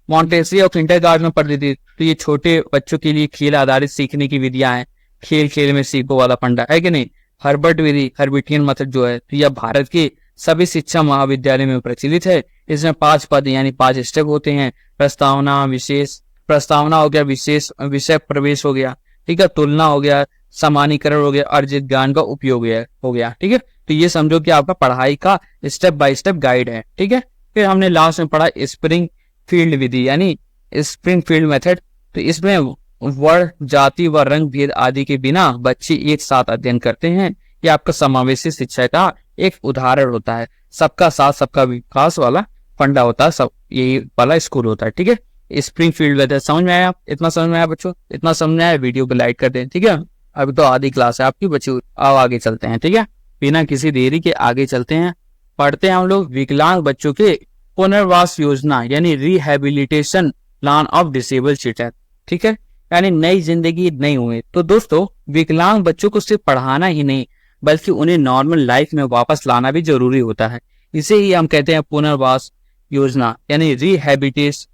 मॉन्टेसरी और किंडरगार्टन पद्धति, तो ये छोटे बच्चों के लिए खेल आधारित सीखने की विधियां हैं। खेल खेल में सीखो वाला फंडा, है कि नहीं। हर्बर्ट विधि, हर्बिटियन मेथड जो है, तो यह भारत के सभी शिक्षा महाविद्यालय में प्रचलित है। इसमें 5 पद यानी 5 स्टेप होते हैं। प्रस्तावना हो गया, विषय प्रवेश हो गया, ठीक है, तुलना हो गया, सामान्यीकरण हो गया, अर्जित ज्ञान का उपयोग हो गया, ठीक है। तो ये समझो कि आपका पढ़ाई का स्टेप बाय स्टेप गाइड है, ठीक है। फिर हमने लास्ट में पढ़ा स्प्रिंग फील्ड विधि यानी स्प्रिंगफील्ड मेथड। तो इसमें वर्ण, जाति व रंग भेद आदि के बिना बच्चे एक साथ अध्ययन करते हैं। ये आपका समावेशी शिक्षा का एक उदाहरण होता है। सबका साथ सबका विकास वाला फंडा होता है, सब यही वाला स्कूल होता है, ठीक है। स्प्रिंगफील्ड मेथड समझ में आया? इतना समझ में आया बच्चों? इतना समझ में आया? वीडियो को लाइक कर दें, ठीक है। अभी तो आधी क्लास है आपकी बच्चों, आओ आगे चलते हैं, ठीक है। बिना किसी देरी के आगे चलते हैं, पढ़ते हैं हम लोग विकलांग बच्चों के पुनर्वास योजना यानी rehabilitation plan of disable children, ठीक है। यानी नई जिंदगी, नई उम्मीद। तो दोस्तों विकलांग बच्चों को सिर्फ पढ़ाना ही नहीं बल्कि उन्हें नॉर्मल लाइफ में वापस लाना भी जरूरी होता है। इसे ही हम कहते हैं पुनर्वास योजना यानी रिहेबिलिटेशन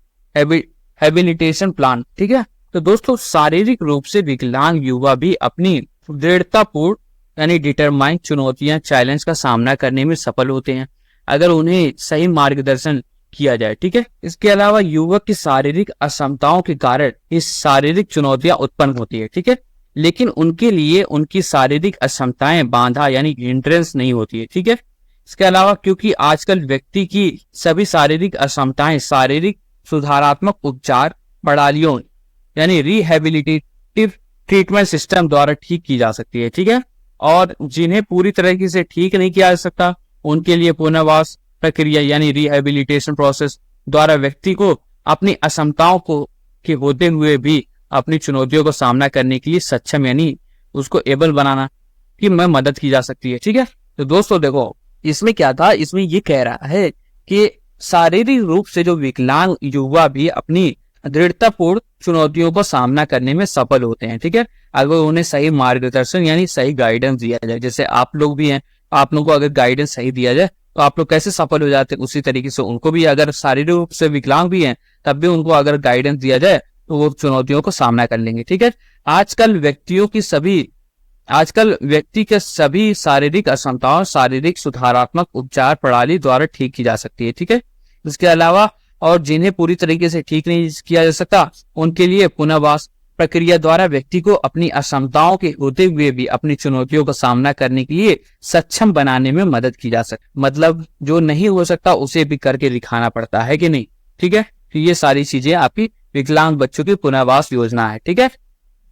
प्लान। ठीक है, तो दोस्तों शारीरिक रूप से विकलांग युवा भी अपनी दृढ़तापूर्ण यानी डिटरमाइन चुनौतियां, चैलेंज का सामना करने में सफल होते हैं अगर उन्हें सही मार्गदर्शन किया जाए। ठीक है, इसके अलावा युवक की शारीरिक अक्षमताओं के कारण इस शारीरिक चुनौतियां उत्पन्न होती है। ठीक है, लेकिन उनके लिए उनकी शारीरिक अक्षमताएं बाधा यानी हिंड्रेंस नहीं होती है। ठीक है, इसके अलावा क्योंकि आजकल व्यक्ति की सभी शारीरिक अक्षमताएं शारीरिक सुधारात्मक उपचार प्रणालियों यानी रिहेबिलिटेटिव ट्रीटमेंट सिस्टम द्वारा ठीक की जा सकती है। ठीक है, और जिन्हें पूरी तरीके से ठीक नहीं किया जा सकता उनके लिए पुनर्वास प्रक्रिया यानी रिहेबिलिटेशन प्रोसेस द्वारा व्यक्ति को अपनी अक्षमताओं को के होते हुए भी अपनी चुनौतियों का सामना करने के लिए सक्षम यानी उसको एबल बनाना की मदद की जा सकती है। ठीक है, तो दोस्तों देखो इसमें क्या था, इसमें ये कह रहा है कि शारीरिक रूप से जो विकलांग युवा भी अपनी दृढ़तापूर्ण चुनौतियों का सामना करने में सफल होते हैं। ठीक है, अगर उन्हें सही मार्गदर्शन यानी सही गाइडेंस दिया जाए, जैसे आप लोग भी हैं, आप लोगों को अगर गाइडेंस सही दिया जाए तो आप लोग कैसे सफल हो जाते हैं, उसी तरीके से उनको भी अगर शारीरिक रूप से विकलांग भी हैं तब भी उनको अगर गाइडेंस दिया जाए तो वो चुनौतियों को सामना कर लेंगे। ठीक है, आजकल व्यक्ति के सभी शारीरिक अक्षमताओं शारीरिक सुधारात्मक उपचार प्रणाली द्वारा ठीक की जा सकती है। ठीक है, इसके अलावा और जिन्हें पूरी तरीके से ठीक नहीं किया जा सकता उनके लिए पुनर्वास प्रक्रिया द्वारा व्यक्ति को अपनी अक्षमताओं के होते हुए भी अपनी चुनौतियों का सामना करने के लिए सक्षम बनाने में मदद की जा सकती, मतलब जो नहीं हो सकता उसे भी करके दिखाना पड़ता है कि नहीं। ठीक है, तो ये सारी चीजें आपकी विकलांग बच्चों की पुनर्वास योजना है। ठीक है,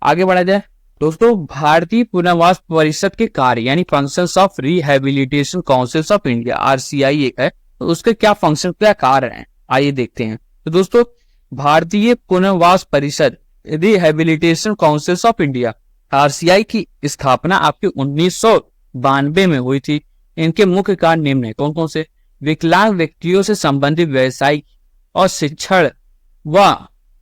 आगे बढ़ा जाए दोस्तों। भारतीय पुनर्वास परिषद के कार्य यानी functions of rehabilitation councils of India RCI एक है, तो उसके क्या फंक्शन क्या कार्य हैं आइए देखते हैं। तो दोस्तों भारतीय पुनर्वास परिषद rehabilitation councils of India RCI की स्थापना आपके 1992 में हुई थी। इनके मुख्य कार्य निम्न है, कौन कौन से? विकलांग व्यक्तियों से संबंधित व्यवसायिक और शिक्षण व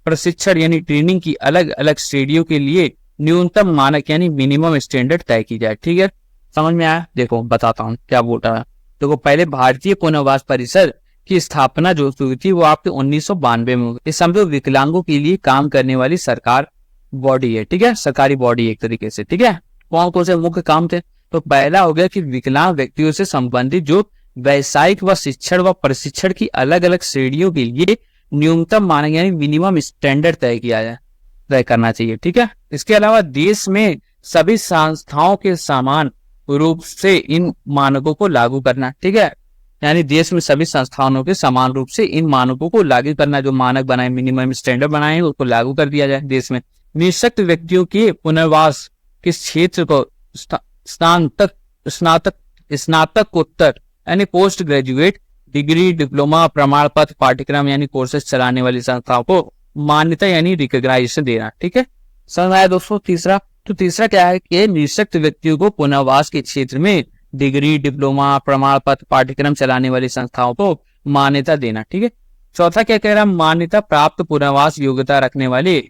प्रशिक्षण यानी ट्रेनिंग की अलग अलग श्रेणियों के लिए न्यूनतम मानक यानी मिनिमम स्टैंडर्ड तय की जाए। ठीक है, समझ में आया? देखो बताता हूँ क्या बोल रहा है। देखो पहले भारतीय पुनर्वास परिषद की स्थापना जो हुई थी वो आपके 1992 में हुई। समझो विकलांगों के लिए काम करने वाली सरकार बॉडी है। ठीक है, सरकारी बॉडी एक तरीके से। ठीक है, कौन कौन से मुख्य काम थे? तो पहला हो गया कि विकलांग व्यक्तियों से संबंधित जो व्यवसायिक व शिक्षण व प्रशिक्षण की अलग अलग श्रेणियों के लिए न्यूनतम मानक यानी मिनिमम स्टैंडर्ड तय करना चाहिए। ठीक है, इसके अलावा देश में सभी संस्थाओं के समान रूप से इन मानकों को लागू करना। ठीक है, यानी देश में सभी संस्थानों के समान रूप से इन मानकों को लागू करना, जो मानक बनाए मिनिमम स्टैंडर्ड बनाए उसको लागू कर दिया जाए देश में। निःशक्त व्यक्तियों के पुनर्वास के क्षेत्र को स्नातकोत्तर यानी पोस्ट ग्रेजुएट डिग्री डिप्लोमा प्रमाण पत्र पाठ्यक्रम यानी कोर्सेज चलाने वाली संस्थाओं को मान्यता यानी रिकॉग्नाइजेशन देना। ठीक है, समझ आया दोस्तों? तीसरा क्या है कि निःशक्त व्यक्तियों को पुनर्वास के क्षेत्र में डिग्री डिप्लोमा प्रमाण पत्र पाठ्यक्रम चलाने वाली संस्थाओं को मान्यता देना। ठीक है, चौथा क्या कह रहा है? मान्यता प्राप्त पुनर्वास योग्यता रखने वाले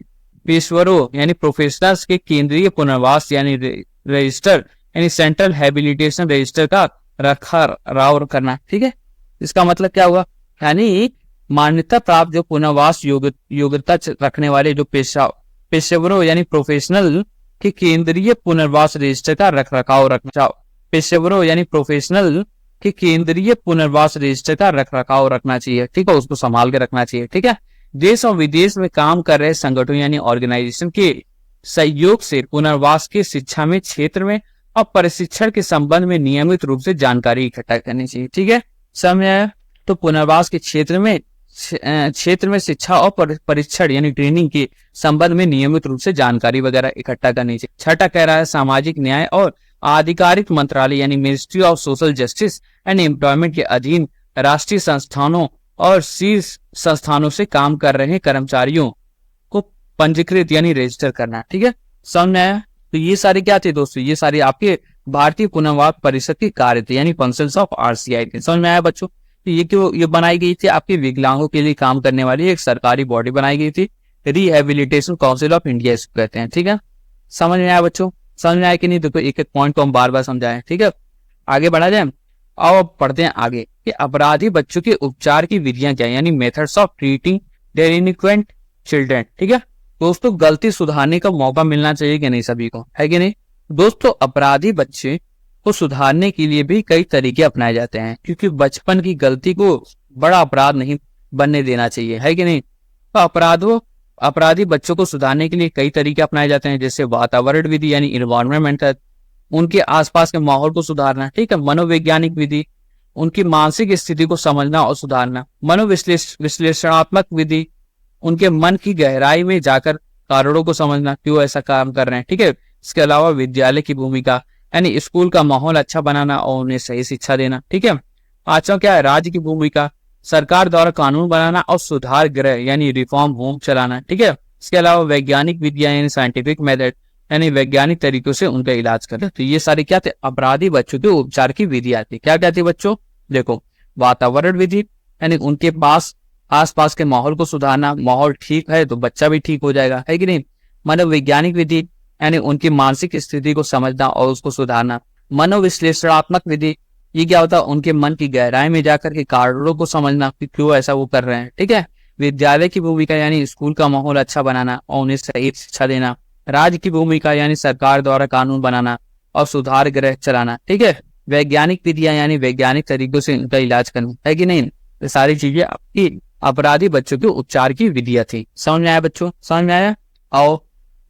पेशवरों यानी प्रोफेशनल्स के केंद्रीय पुनर्वास यानी रजिस्टर यानी सेंट्रल हैबिलिटेशन रजिस्टर का रखरखाव करना। ठीक है, इसका मतलब क्या हुआ? यानी मान्यता प्राप्त जो पुनर्वास योग्यता रखने वाले जो पेशेवरों यानी प्रोफेशनल के केंद्रीय पुनर्वास रजिस्टर का रखरखाव रखना। पेशेवरों यानी प्रोफेशनल के केंद्रीय पुनर्वास रजिस्टर का रखरखाव रखना चाहिए। ठीक है, उसको संभाल के रखना चाहिए। ठीक है, देश और विदेश में काम कर रहे संगठनों यानी ऑर्गेनाइजेशन के सहयोग से पुनर्वास के शिक्षा में क्षेत्र में और प्रशिक्षण के संबंध में नियमित रूप से जानकारी इकट्ठा करनी चाहिए। ठीक है, समय तो पुनर्वास के क्षेत्र में शिक्षा और परीक्षण यानी ट्रेनिंग के संबंध में नियमित रूप से जानकारी वगैरह इकट्ठा करनी चाहिए। छठा कह रहा है सामाजिक न्याय और आधिकारिक मंत्रालय यानी ministry of social justice and employment के अधीन राष्ट्रीय संस्थानों और शीर्ष संस्थानों से काम कर रहे कर्मचारियों को पंजीकृत यानी रजिस्टर करना। ठीक है, समझ में आया? तो ये सारे क्या थे दोस्तों? ये सारे आपके भारतीय पुनर्वास परिषद के कार्य थे यानी फंक्शंस ऑफ RCI थे। समझ में आया बच्चों? तो ये बनाई गई थी आपके विकलांगों के लिए काम करने वाली एक सरकारी बॉडी बनाई गई थी। रिहेबिलिटेशन काउंसिल ऑफ इंडिया इसको कहते हैं। ठीक है, समझ में आया बच्चों? समझ में आया कि नहीं? देखो एक एक पॉइंट को हम बार बार समझाएं। ठीक है, आगे बढ़ा जाए। अब पढ़ते हैं आगे कि अपराधी बच्चों के उपचार की विधियां क्या है, यानी मेथड्स ऑफ ट्रीटिंग डेलिंक्वेंट चिल्ड्रन। ठीक है दोस्तों, गलती सुधारने का मौका मिलना चाहिए कि नहीं सभी को, है कि नहीं? दोस्तों अपराधी बच्चे को सुधारने के लिए भी कई तरीके अपनाए जाते हैं, क्योंकि बचपन की गलती को बड़ा अपराध नहीं बनने देना चाहिए, है कि नहीं? तो अपराधी बच्चों को सुधारने के लिए कई तरीके अपनाए जाते हैं, जैसे वातावरण विधि यानी इन्वायरमेंट मेथड, उनके आसपास के माहौल को सुधारना। ठीक है, मनोवैज्ञानिक विधि, उनकी मानसिक स्थिति को समझना और सुधारना। विश्लेषणात्मक विधि, उनके मन की गहराई में जाकर कारणों को समझना, क्यों ऐसा काम कर रहे हैं। ठीक है, इसके अलावा विद्यालय की भूमिका यानी स्कूल का माहौल अच्छा बनाना और उन्हें सही शिक्षा देना। ठीक है, पांचवा क्या है? राज्य की भूमिका, सरकार द्वारा कानून बनाना और सुधार गृह यानी रिफॉर्म होम चलाना। ठीक है, इसके अलावा वैज्ञानिक विद्या यानी साइंटिफिक मेथड यानी वैज्ञानिक तरीकों से उनका इलाज करें। तो ये सारी क्या थे? अपराधी बच्चों के उपचार की विधि आती। क्या क्या थी बच्चों? देखो, वातावरण विधि यानी उनके पास आसपास के माहौल को सुधारना, माहौल ठीक है तो बच्चा भी ठीक हो जाएगा, है कि नहीं? मनोवैज्ञानिक विधि यानी उनकी मानसिक स्थिति को समझना और उसको सुधारना। मनोविश्लेषणात्मक विधि, ये क्या होता है? उनके मन की गहराई में जाकर के कारणों को समझना कि क्यों ऐसा वो कर रहे हैं। ठीक है, विद्यालय की भूमिका यानी स्कूल का माहौल अच्छा बनाना और उन्हें सही शिक्षा देना। राज्य की भूमिका यानी सरकार द्वारा कानून बनाना और सुधार गृह चलाना। ठीक है, वैज्ञानिक विधियां यानी वैज्ञानिक तरीकों से इनका इलाज करना, है कि नहीं? ये सारी चीजें आपकी अपराधी बच्चों के उपचार की विधियां थी। समझ में आया बच्चों? समझ में आया? आओ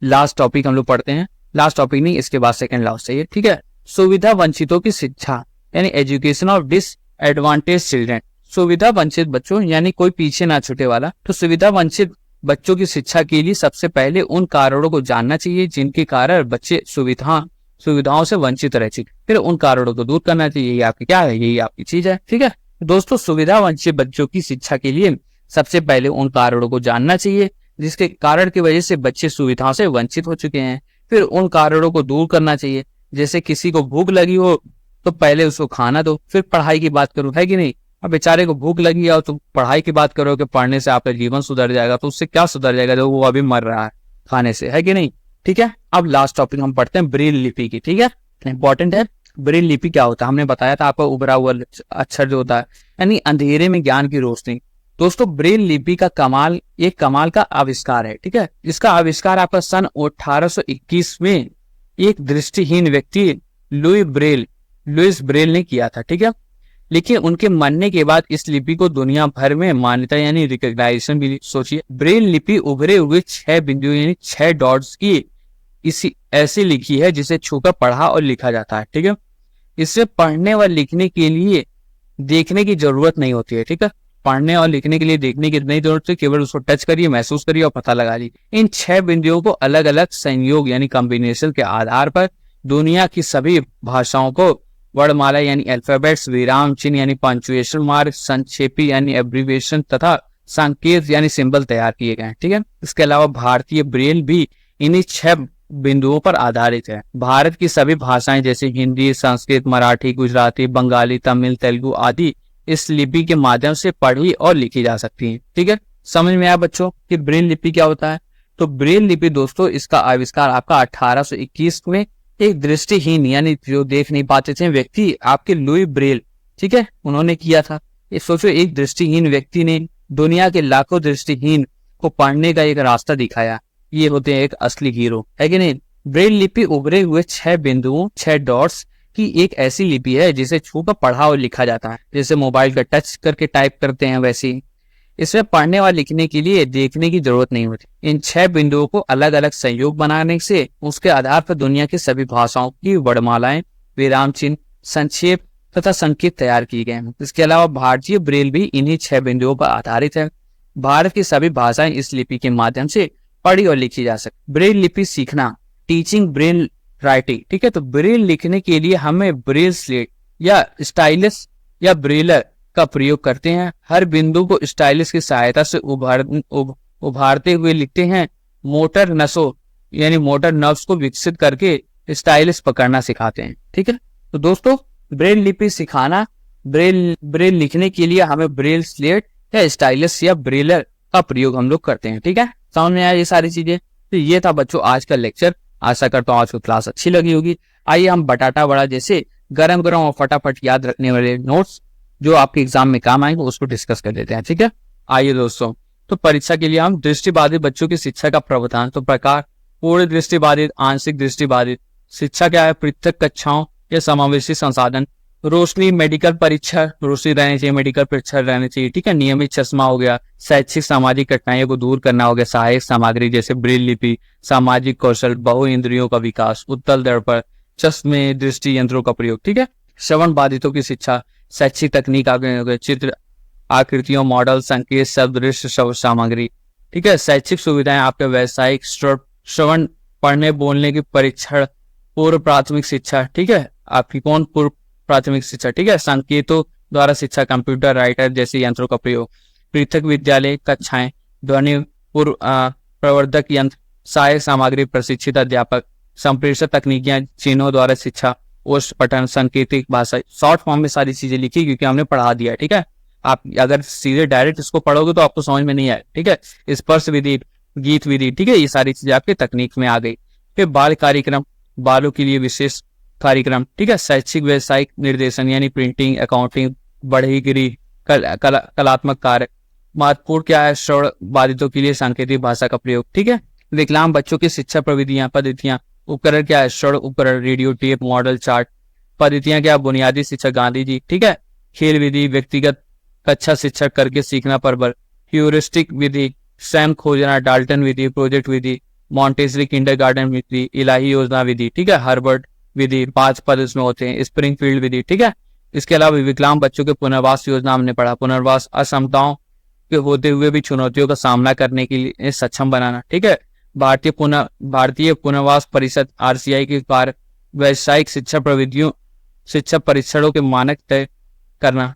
लास्ट टॉपिक हम लोग पढ़ते हैं। लास्ट टॉपिक नहीं, इसके बाद सेकंड लास्ट चाहिए। ठीक है, सुविधा वंचितों की शिक्षा यानी एजुकेशन ऑफ डिसएडवांटेज चिल्ड्रन। सुविधा वंचित बच्चों यानी कोई पीछे ना छूटे वाला। तो सुविधा वंचित बच्चों की शिक्षा के लिए सबसे पहले उन कारणों को जानना चाहिए जिनके कारण बच्चे सुविधाओं से वंचित रह चुके, फिर उन कारणों को दूर करना चाहिए। यही आपकी क्या है? यही आपकी चीज है। ठीक है दोस्तों, सुविधा वंचित बच्चों की शिक्षा के लिए सबसे पहले उन कारणों को जानना चाहिए जिसके कारण की वजह से बच्चे सुविधाओं से वंचित हो चुके हैं, फिर उन कारणों को दूर करना चाहिए। जैसे किसी को भूख लगी हो तो पहले उसको खाना दो, फिर पढ़ाई की बात करो, है कि नहीं? अब बेचारे को भूख लगी है तो पढ़ाई की बात करो कि पढ़ने से आपका जीवन सुधर जाएगा, तो उससे क्या सुधर जाएगा जब वो अभी मर रहा है खाने से, है कि नहीं? ठीक है, अब लास्ट टॉपिक हम पढ़ते हैं ब्रेल लिपि की। ठीक है, इंपॉर्टेंट है। ब्रेल लिपि क्या होता है? हमने बताया था आपको, उभरा हुआ अक्षर जो होता है यानी अंधेरे में ज्ञान की रोशनी। दोस्तों ब्रेल लिपि का कमाल का आविष्कार है। ठीक है, इसका आविष्कार आपका सन 1821 में एक दृष्टिहीन व्यक्ति लुइस ब्रेल ने किया था। ठीक है, लेकिन उनके मरने के बाद इस लिपि को दुनिया भर में मान्यता यानी रिकॉग्नाइजेशन मिली। सोचिए, ब्रेल लिपि उभरे हुए 6 बिंदु यानी 6 डॉट्स की ऐसी लिखी है जिसे छूकर पढ़ा और लिखा जाता है। ठीक है, इससे पढ़ने व लिखने के लिए देखने की जरूरत नहीं होती है। ठीक है, पढ़ने और लिखने के लिए देखने की नहीं जरूरत है, केवल उसको टच करिए, महसूस करिए और पता लगा लीजिए। इन 6 बिंदुओं को अलग अलग संयोग यानी कॉम्बिनेशन के आधार पर दुनिया की सभी भाषाओं को वर्णमाला यानी अल्फाबेट्स, विराम चिन्ह यानी पंक्चुएशन मार्क, संक्षेपी यानी एब्रिविएशन तथा संकेत यानी सिंबल तैयार किए गए हैं। ठीक है, इसके अलावा भारतीय ब्रेल भी इन्हीं 6 बिंदुओं पर आधारित है। भारत की सभी भाषाएं जैसे हिंदी, संस्कृत, मराठी, गुजराती, बंगाली, तमिल, तेलुगु आदि इस लिपि के माध्यम से पढ़ी और लिखी जा सकती है। ठीक है, समझ में आया बच्चों कि ब्रेल लिपि क्या होता है? तो ब्रेल लिपि दोस्तों इसका आविष्कार आपका 1821 में एक दृष्टिहीन यानी जो देख नहीं पाते थे व्यक्ति आपके लुई ब्रेल, ठीक है, उन्होंने किया था। ये सोचो, एक दृष्टिहीन व्यक्ति ने दुनिया के लाखों दृष्टिहीन को पढ़ने का एक रास्ता दिखाया। ये होते हैं एक असली हीरो, है कि नहीं? ब्रेल लिपि उभरे हुए 6 बिंदुओं 6 डॉट्स की एक ऐसी लिपि है जिसे छूकर पढ़ा और लिखा जाता है। जैसे मोबाइल का टच करके टाइप करते हैं वैसे ही इसमें पढ़ने और लिखने के लिए देखने की जरूरत नहीं होती। इन 6 बिंदुओं को अलग अलग संयोग बनाने से उसके आधार पर दुनिया की सभी भाषाओं की वर्णमालाएं, विराम चिन्ह, संक्षेप तथा संकेत तैयार किए गए हैं। इसके अलावा भारतीय ब्रेल भी इन्हीं 6 बिंदुओं पर आधारित है। भारत की सभी भाषाएं इस लिपि के माध्यम से पढ़ी और लिखी जा सकती। ब्रेल लिपि सीखना, टीचिंग ब्रेल राइटिंग। ठीक है, तो ब्रेल लिखने के लिए हमें ब्रेल स्लेट या स्टाइलस या ब्रेलर का प्रयोग करते हैं। हर बिंदु को स्टाइलस की सहायता से उभारते हुए लिखते हैं। मोटर नसों यानी मोटर नर्व्स को विकसित करके स्टाइलस पकड़ना सिखाते हैं। ठीक है, तो दोस्तों ब्रेल लिपि सिखाना, ब्रेल लिखने के लिए हमें ब्रेल स्लेट या स्टाइलस या ब्रेलर का प्रयोग हम लोग करते हैं। ठीक है, समझ में आया ये सारी चीजें। तो ये था बच्चों आज का लेक्चर। आशा करता हूँ आज को क्लास अच्छी लगी होगी। आइए हम बटाटा वड़ा जैसे गरम गरम और फटाफट याद रखने वाले नोट्स जो आपके एग्जाम में काम आएंगे उसको डिस्कस कर लेते हैं। ठीक है, आइए दोस्तों। तो परीक्षा के लिए हम दृष्टिबाधित बच्चों की शिक्षा का प्रावधान। तो प्रकार पूर्ण दृष्टिबाधित, आंशिक दृष्टिबाधित। शिक्षा क्या है? पृथक कक्षाओं या समावेशी संसाधन। रोशनी, मेडिकल परीक्षा, रोशनी रहनी चाहिए, मेडिकल परीक्षा रहनी चाहिए। ठीक है, नियमित चश्मा हो गया, शैक्षिक सामाजिक कठिनाइयों को दूर करना हो गया, सहायक सामग्री जैसे ब्रेल लिपि, सामाजिक कौशल, बहु इंद्रियों का विकास, उत्तल दर्पण, चश्मे, दृष्टि यंत्रों का प्रयोग। ठीक है, श्रवण बाधितों की शिक्षा, शैक्षिक तकनीक आगे हो गए, चित्र, आकृतियों, मॉडल, संकेत, शब्द, दृश्य सामग्री। ठीक है, शैक्षिक सुविधाएं आपके व्यावसायिक श्रवण, पढ़ने बोलने की परीक्षण, पूर्व प्राथमिक शिक्षा। ठीक है, आपकी कौन पूर्व प्राथमिक शिक्षा। ठीक है, संकेतों द्वारा शिक्षा, कंप्यूटर, राइटर जैसे यंत्रों का प्रयोग, पृथक विद्यालय कक्षाएं, ध्वनि पूर्व प्रवर्धक यंत्र, सहायक सामग्री, प्रशिक्षित अध्यापक, संप्रेषक तकनीकियां, चिन्हों द्वारा शिक्षा, ओष्ठ पठन, सांकेतिक भाषा। शॉर्ट फॉर्म में सारी चीजें लिखी क्योंकि हमने पढ़ा दिया। ठीक है, आप अगर सीधे डायरेक्ट इसको पढ़ोगे तो आपको समझ में नहीं आए। ठीक है, स्पर्श विधि, गीत विधि। ठीक है, ये सारी चीजें आपके तकनीक में आ गई। फिर बाल कार्यक्रम, बालों के लिए विशेष कार्यक्रम। ठीक है, शैक्षिक व्यवसायिक निर्देशन यानी प्रिंटिंग, अकाउंटिंग, बढ़ईगिरी, कलात्मक कार्य। महत्वपूर्ण क्या है? श्रवण बाधितों के लिए सांकेतिक भाषा का प्रयोग। ठीक है, विकलांग बच्चों की शिक्षा प्रविधियां, पद्धतियां। उपकरण क्या है? श्रवण उपकरण, रेडियो, टेप, मॉडल, चार्ट। पद्धतियां क्या? बुनियादी शिक्षा गांधी जी। ठीक है, खेल विधि, व्यक्तिगत कक्षा शिक्षक करके सीखना पर बल, ह्यूरिस्टिक विधि, सैम खोजना, डाल्टन विधि, प्रोजेक्ट विधि, मॉन्टेसरी किंडरगार्टन विधि, इलाही योजना विधि। ठीक है, हार्वर्ड विधि, 5 पद इसमें होते हैं, स्प्रिंगफील्ड विधि। ठीक है, इसके अलावा विकलांग बच्चों के पुनर्वास योजना हमने पढ़ा, पुनर्वास, असमताओं के होते हुए भी चुनौतियों का सामना करने के लिए सक्षम बनाना। ठीक है, भारतीय पुनर्वास परिषद RCI के कार्य, व्यावसायिक शिक्षा प्रविधियों, शिक्षा परीक्षणों के मानक तय करना,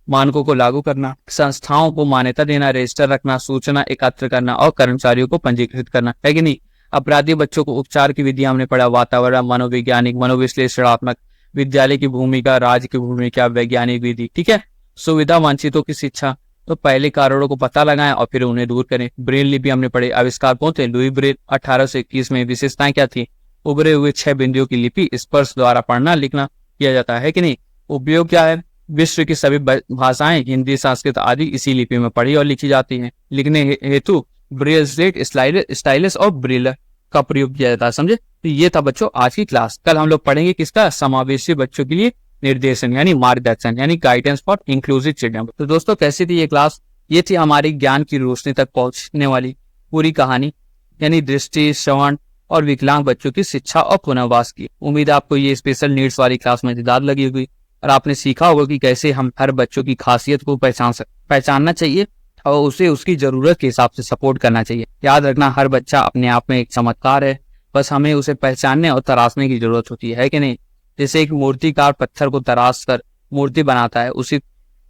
मानकों को लागू करना, संस्थाओं को मान्यता देना, रजिस्टर रखना, सूचना एकत्र करना और कर्मचारियों को पंजीकृत करना। है कि नहीं? अपराधी बच्चों को उपचार की विधि हमने पढ़ा, वातावरण, मनोवैज्ञानिक, मनोविश्लेषणात्मक, विद्यालय की भूमिका, राज्य की भूमिका, वैज्ञानिक विधि। ठीक है, सुविधा वंचितों की शिक्षा। तो पहले कारणों को पता लगाएं और फिर उन्हें दूर करें। ब्रेल लिपि हमने पढ़े, आविष्कार कौन थे? लुई ब्रेल, 1821 में। विशेषताएं क्या थी? उभरे हुए 6 बिंदुओं की लिपि, स्पर्श द्वारा पढ़ना लिखना किया जाता है कि नहीं? उपयोग क्या है? विश्व की सभी भाषाएं, हिंदी, संस्कृत आदि इसी लिपि में पढ़ी और लिखी जाती हैं। लिखने हेतु ब्रेल स्लेट, स्टाइलस और ब्रेल का प्रयोग किया जाता है। समझे? तो ये था बच्चों आज की क्लास। कल हम लोग पढ़ेंगे किसका? समावेशी बच्चों के लिए निर्देशन यानी मार्गदर्शन यानी गाइडेंस फॉर इंक्लूसिव चिल्ड्रन। तो दोस्तों कैसी थी ये क्लास? ये थी हमारी ज्ञान की रोशनी तक पहुंचने वाली पूरी कहानी यानी दृष्टि, श्रवण और विकलांग बच्चों की शिक्षा और पुनर्वास की। उम्मीद है आपको ये स्पेशल नीड्स वाली क्लास मजेदार लगी होगी और आपने सीखा होगा कि कैसे हम हर बच्चों की खासियत को पहचानना चाहिए और उसे उसकी जरूरत के हिसाब से सपोर्ट करना चाहिए। याद रखना, हर बच्चा अपने आप में एक चमत्कार है, बस हमें उसे पहचानने और तराशने की जरूरत होती है कि नहीं? जैसे एक मूर्तिकार पत्थर को तराश कर मूर्ति बनाता है, उसी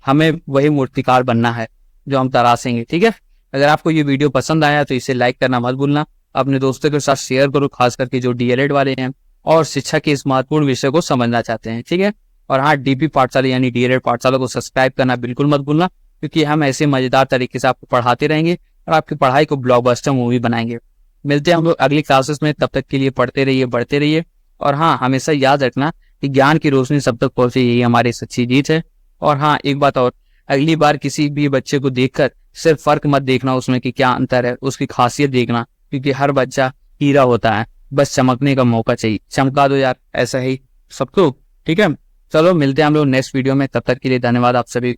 हमें वही मूर्तिकार बनना है जो हम तराशेंगे। ठीक है, अगर आपको ये वीडियो पसंद आया तो इसे लाइक करना मत भूलना, अपने दोस्तों के साथ शेयर करो, खास करके जो DLED वाले हैं और शिक्षा के इस महत्वपूर्ण विषय को समझना चाहते हैं। ठीक है, और हाँ, DP पाठशाला यानी DLED पाठशाला को सब्सक्राइब करना बिल्कुल मत भूलना, क्योंकि हम ऐसे मजेदार तरीके से आपको पढ़ाते रहेंगे और आपकी पढ़ाई को ब्लॉकबस्टर मूवी बनाएंगे। मिलते हैं हम लोग अगली क्लासेस में, तब तक के लिए पढ़ते रहिए, बढ़ते रहिए और हाँ, हमेशा याद रखना कि ज्ञान की रोशनी सब तक पहुंचे, यही हमारी सच्ची जीत है। और हाँ, एक बात और, अगली बार किसी भी बच्चे को देखकर सिर्फ फर्क मत देखना उसमें कि क्या अंतर है, उसकी खासियत देखना, क्योंकि हर बच्चा हीरा होता है, बस चमकने का मौका चाहिए। चमका दो यार, ऐसा ही सबको। ठीक है, चलो मिलते हैं हम लोग नेक्स्ट वीडियो में, तब तक के लिए धन्यवाद आप सभी।